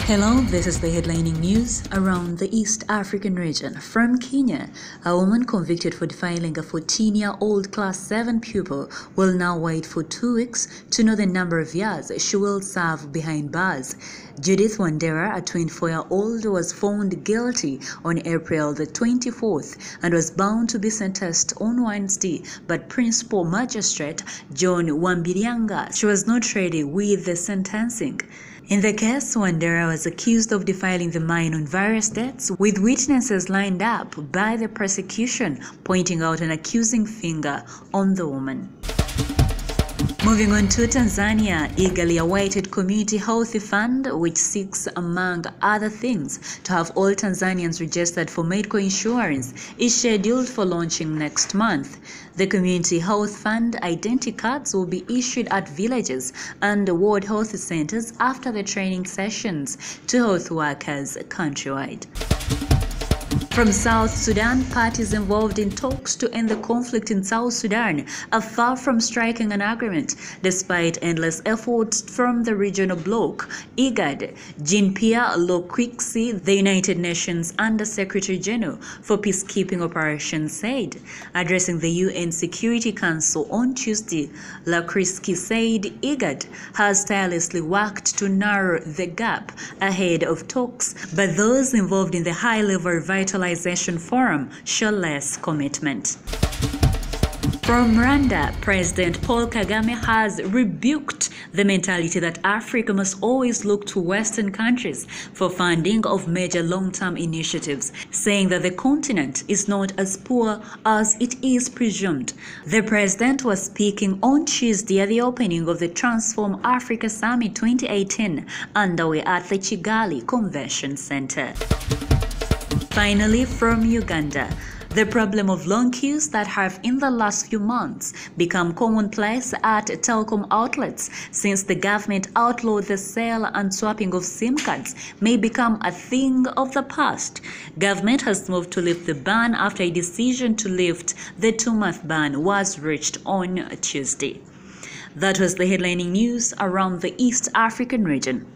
Hello, this is the headlining news around the East African region. From Kenya, a woman convicted for defiling a 14-year-old Class 7 pupil will now wait for 2 weeks to know the number of years she will serve behind bars. Judith Wandera, a 24-year-old, was found guilty on April the 24th and was bound to be sentenced on Wednesday, but Principal Magistrate John Wambirianga, she was not ready with the sentencing. In the case, Wandera was accused of defiling the mine on various dates, with witnesses lined up by the prosecution pointing out an accusing finger on the woman. Moving on to Tanzania, eagerly awaited Community Health Fund, which seeks, among other things, to have all Tanzanians registered for medical insurance, is scheduled for launching next month. The Community Health Fund identity cards will be issued at villages and ward health centers after the training sessions to health workers countrywide. From South Sudan, parties involved in talks to end the conflict in South Sudan are far from striking an agreement, despite endless efforts from the regional bloc, IGAD. Jean-Pierre Lokwiksi, the United Nations Under-Secretary General for Peacekeeping Operations, said. Addressing the UN Security Council on Tuesday, Lokwiksi said IGAD has tirelessly worked to narrow the gap ahead of talks, but those involved in the high-level revitalization Forum show less commitment. From Rwanda, President Paul Kagame has rebuked the mentality that Africa must always look to Western countries for funding of major long-term initiatives, saying that the continent is not as poor as it is presumed. The president was speaking on Tuesday at the opening of the Transform Africa Summit 2018 underway at the Kigali Convention Center. Finally, from Uganda, the problem of long queues that have in the last few months become commonplace at telecom outlets since the government outlawed the sale and swapping of SIM cards may become a thing of the past. Government has moved to lift the ban after a decision to lift the 2-month ban was reached on Tuesday. That was the headlining news around the East African region.